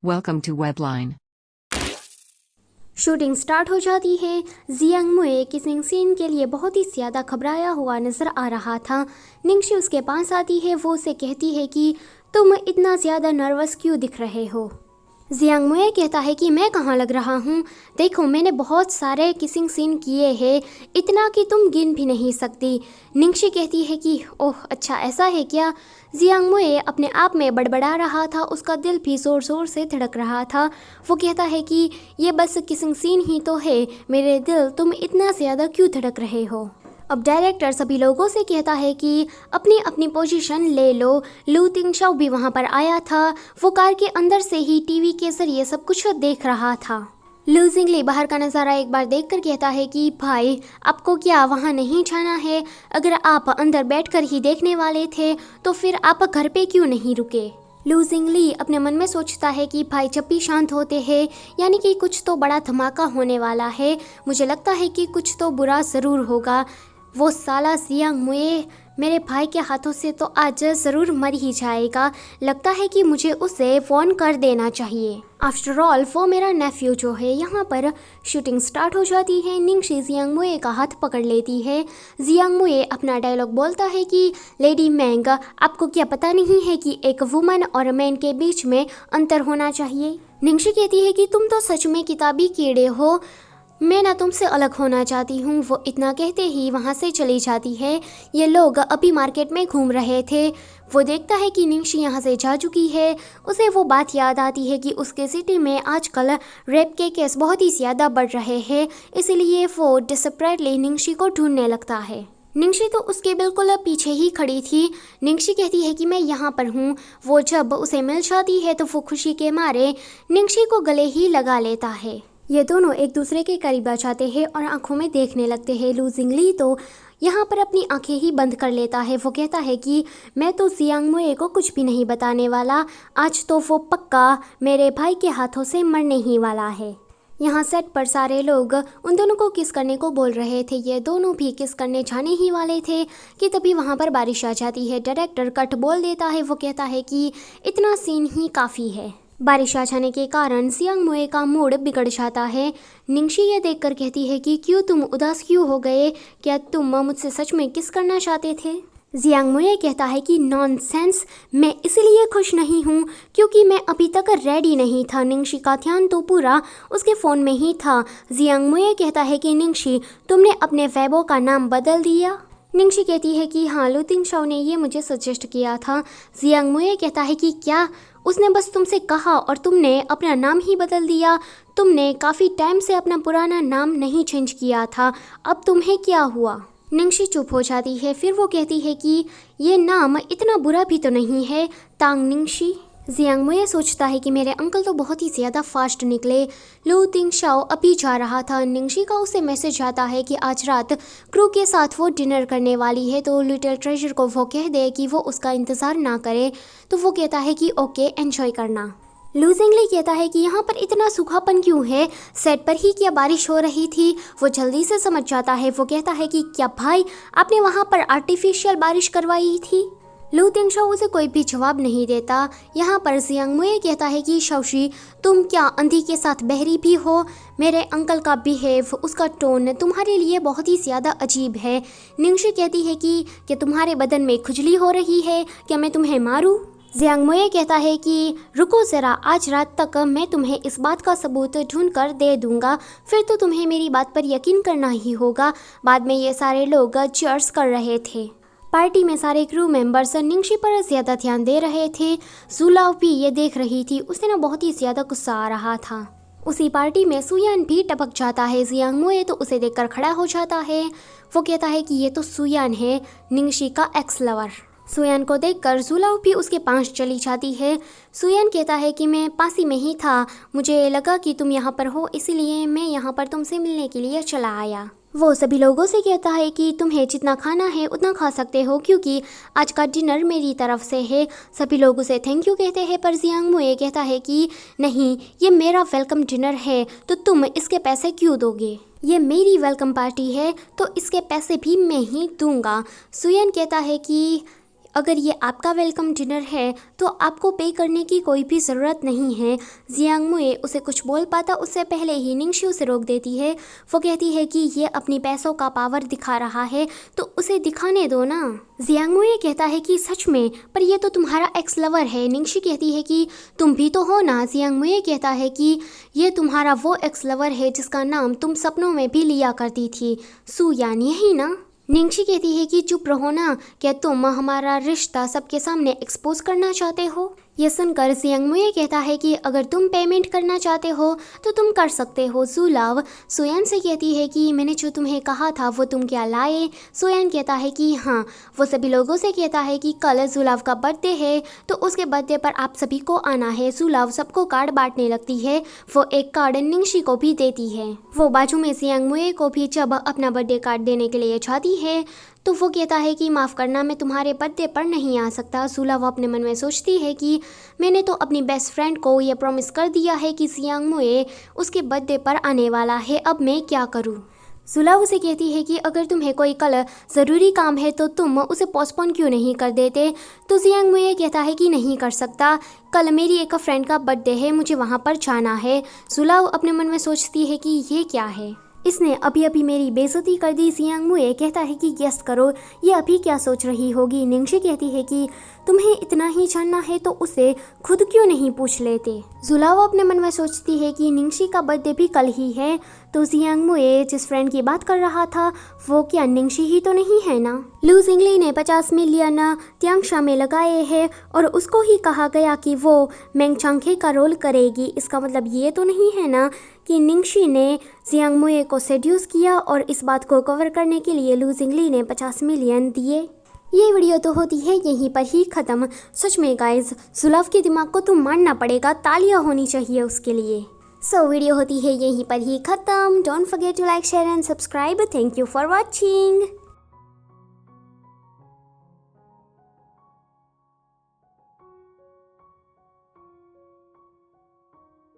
Welcome to Webline. Shooting start हो जाती है। जियांग मुए किसिंग सीन के लिए बहुत ही ज़्यादा घबराया हुआ नज़र आ रहा था। निंगशी उसके पास आती है। वो उसे कहती है कि तुम इतना ज़्यादा नर्वस क्यों दिख रहे हो। जियांग मुए कहता है कि मैं कहाँ लग रहा हूँ, देखो मैंने बहुत सारे किसिंग सीन किए हैं, इतना कि तुम गिन भी नहीं सकती। निंगशी कहती है कि ओह अच्छा ऐसा है क्या। जियांग मुए अपने आप में बड़बड़ा रहा था, उसका दिल भी ज़ोर ज़ोर से धड़क रहा था। वो कहता है कि ये बस किसिंग सीन ही तो है, मेरे दिल तुम इतना ज़्यादा क्यों धड़क रहे हो। अब डायरेक्टर सभी लोगों से कहता है कि अपनी अपनी पोजीशन ले लो। लू तिंगशाओ भी वहाँ पर आया था। वो कार के अंदर से ही टीवी के जरिए सब कुछ देख रहा था। लू जिंगली बाहर का नज़ारा एक बार देखकर कहता है कि भाई आपको क्या वहाँ नहीं जाना है, अगर आप अंदर बैठकर ही देखने वाले थे तो फिर आप घर पे क्यों नहीं रुके। लू जिंगली अपने मन में सोचता है कि भाई जब भी शांत होते हैं यानी कि कुछ तो बड़ा धमाका होने वाला है, मुझे लगता है कि कुछ तो बुरा ज़रूर होगा। वो साला जियांग मुए मेरे भाई के हाथों से तो आज ज़रूर मर ही जाएगा, लगता है कि मुझे उसे फ़ोन कर देना चाहिए। आफ्टर ऑल वो मेरा नेफ्यू जो है। यहाँ पर शूटिंग स्टार्ट हो जाती है। निंगशी जियांग मुए का हाथ पकड़ लेती है। जियांग मुए अपना डायलॉग बोलता है कि लेडी मैंग आपको क्या पता नहीं है कि एक वुमन और मैन के बीच में अंतर होना चाहिए। निंगशी कहती है कि तुम तो सच में किताबी कीड़े हो, मैं ना तुमसे अलग होना चाहती हूँ। वो इतना कहते ही वहाँ से चली जाती है। ये लोग अभी मार्केट में घूम रहे थे। वो देखता है कि निंगशी यहाँ से जा चुकी है। उसे वो बात याद आती है कि उसके सिटी में आजकल रेप के केस बहुत ही ज़्यादा बढ़ रहे हैं, इसलिए वो डिस्परेटली निंगशी को ढूंढने लगता है। निंगशी तो उसके बिल्कुल पीछे ही खड़ी थी। निंगशी कहती है कि मैं यहाँ पर हूँ। वो जब उसे मिल जाती है तो वो खुशी के मारे निंगशी को गले ही लगा लेता है। ये दोनों एक दूसरे के करीब आ जाते हैं और आंखों में देखने लगते हैं। लू जिंगली तो यहाँ पर अपनी आंखें ही बंद कर लेता है। वो कहता है कि मैं तो जियांग मुए को कुछ भी नहीं बताने वाला, आज तो वो पक्का मेरे भाई के हाथों से मरने ही वाला है। यहाँ सेट पर सारे लोग उन दोनों को किस करने को बोल रहे थे। ये दोनों भी किस करने जाने ही वाले थे कि तभी वहाँ पर बारिश आ जाती है। डायरेक्टर कट बोल देता है। वो कहता है कि इतना सीन ही काफ़ी है। बारिश आ जाने के कारण जियांग मुए का मूड बिगड़ जाता है। निंगशी ये देखकर कहती है कि क्यों तुम उदास क्यों हो गए, क्या तुम मुझसे सच में किस करना चाहते थे। जियांग मुए कहता है कि नॉनसेंस, मैं इसलिए खुश नहीं हूँ क्योंकि मैं अभी तक रेडी नहीं था। निंगशी का ध्यान तो पूरा उसके फ़ोन में ही था। जियांग मुए कहता है कि निंगशी तुमने अपने वेबो का नाम बदल दिया। निंगशी कहती है कि हाँ, लू तिंगशाओ ने ये मुझे सजेस्ट किया था। जियांग मुए कहता है कि क्या उसने बस तुमसे कहा और तुमने अपना नाम ही बदल दिया। तुमने काफ़ी टाइम से अपना पुराना नाम नहीं चेंज किया था, अब तुम्हें क्या हुआ। निंगशी चुप हो जाती है। फिर वो कहती है कि ये नाम इतना बुरा भी तो नहीं है, तांग निंगशी। जियांग मुए सोचता है कि मेरे अंकल तो बहुत ही ज़्यादा फास्ट निकले। लू तिंगशाओ अभी जा रहा था। निंगशी का उसे मैसेज आता है कि आज रात क्रू के साथ वो डिनर करने वाली है, तो लिटिल ट्रेजर को वो कह दे कि वो उसका इंतज़ार ना करे। तो वो कहता है कि ओके एंजॉय करना। लू जिंगली कहता है कि यहाँ पर इतना सूखापन क्यों है, सेट पर ही क्या बारिश हो रही थी। वो जल्दी से समझ जाता है। वो कहता है कि क्या भाई आपने वहाँ पर आर्टिफिशियल बारिश करवाई थी। लू तिंगशाओ उसे कोई भी जवाब नहीं देता। यहाँ पर जियांग मुए कहता है कि शाओशी तुम क्या अंधी के साथ बहरी भी हो। मेरे अंकल का बिहेव, उसका टोन तुम्हारे लिए बहुत ही ज़्यादा अजीब है। निंगशी कहती है कि क्या तुम्हारे बदन में खुजली हो रही है, क्या मैं तुम्हें मारूं। जियांग मुए कहता है कि रुको ज़रा, आज रात तक मैं तुम्हें इस बात का सबूत ढूंढ कर दे दूंगा, फिर तो तुम्हें मेरी बात पर यकीन करना ही होगा। बाद में ये सारे लोग चीयर्स कर रहे थे। पार्टी में सारे क्रू मेंबर्स निंगशी पर ज़्यादा ध्यान दे रहे थे। जुलाओ भी ये देख रही थी, उसे ना बहुत ही ज़्यादा गुस्सा आ रहा था। उसी पार्टी में सुयान भी टपक जाता है। जियांग मुए तो उसे देखकर खड़ा हो जाता है। वो कहता है कि ये तो सुयान है, निंगशी का एक्स लवर। सुयान को देखकर जुलाओ भी उसके पास चली जाती है। सुयान कहता है कि मैं पास ही में ही था, मुझे लगा कि तुम यहाँ पर हो इसलिए मैं यहाँ पर तुमसे मिलने के लिए चला आया। वो सभी लोगों से कहता है कि तुम्हें जितना खाना है उतना खा सकते हो क्योंकि आज का डिनर मेरी तरफ से है। सभी लोग उसे थैंक यू कहते हैं, पर जियांग मुए कहता है कि नहीं, ये मेरा वेलकम डिनर है तो तुम इसके पैसे क्यों दोगे। ये मेरी वेलकम पार्टी है तो इसके पैसे भी मैं ही दूंगा। सुयान कहता है कि अगर ये आपका वेलकम डिनर है तो आपको पे करने की कोई भी ज़रूरत नहीं है। जियांग मुए उसे कुछ बोल पाता उससे पहले ही निंगशी उसे रोक देती है। वो कहती है कि ये अपनी पैसों का पावर दिखा रहा है तो उसे दिखाने दो ना। जियांग मुए कहता है कि सच में, पर ये तो तुम्हारा एक्स लवर है। निंगशी कहती है कि तुम भी तो हो ना। जियांग मुए कहता है कि ये तुम्हारा वो एक्स लवर है जिसका नाम तुम सपनों में भी लिया करती थी, सू यान, यही ना। निंगशी कहती है कि चुप रहो ना, क्या तुम हमारा रिश्ता सबके सामने एक्सपोज करना चाहते हो? ये सुनकर जियांग मुए कहता है कि अगर तुम पेमेंट करना चाहते हो तो तुम कर सकते हो। जुलाव सोयान से कहती है कि मैंने जो तुम्हें कहा था वो तुम क्या लाए? सोयान कहता है कि हाँ। वो सभी लोगों से कहता है कि कल जुलाव का बर्थडे है तो उसके बर्थडे पर आप सभी को आना है। जुलाव सबको कार्ड बांटने लगती है। वो एक कार्ड निंगशी को भी देती है। वो बाजू में जियांग मुए को भी जब अपना बर्थडे कार्ड देने के लिए जाती है तो वो कहता है कि माफ़ करना, मैं तुम्हारे बर्थडे पर नहीं आ सकता। जुलाव अपने मन में सोचती है कि मैंने तो अपनी बेस्ट फ्रेंड को ये प्रॉमिस कर दिया है कि जियांग मुए उसके बर्थडे पर आने वाला है, अब मैं क्या करूँ? जुलाव उसे कहती है कि अगर तुम्हें कोई कल ज़रूरी काम है तो तुम उसे पोस्टपोन क्यों नहीं कर देते? तो जियांग मुए कहता है कि नहीं कर सकता, कल मेरी एक फ्रेंड का बर्थडे है, मुझे वहाँ पर जाना है। जुलाव अपने मन में सोचती है कि ये क्या है, इसने अभी अभी मेरी बेइज्जती कर दी। जियांग मुए कहता है कि गेस करो ये अभी क्या सोच रही होगी। निंगशी कहती है कि तुम्हें इतना ही जानना है तो उसे खुद क्यों नहीं पूछ लेते? जुलाव अपने मन में सोचती है कि निंगशी का बर्थडे भी कल ही है तो जियांग मुए जिस फ्रेंड की बात कर रहा था वो क्या निंगशी ही तो नहीं है ना। लू जिंगली ने 50 मिलियन त्यांगशा में लगाए हैं और उसको ही कहा गया कि वो मेंग चांखे का रोल करेगी। इसका मतलब ये तो नहीं है ना कि निंगशी ने जियांग मुए को सेड्यूस किया और इस बात को कवर करने के लिए लू जिंगली ने 50 मिलियन दिए। ये वीडियो तो होती है यहीं पर ही ख़त्म। सच में गाइज, जुलाव के दिमाग को तो मानना पड़ेगा, तालियां होनी चाहिए उसके लिए। सो वीडियो होती है यहीं पर ही ख़त्म। Don't forget to like, share and subscribe. Thank you for watching.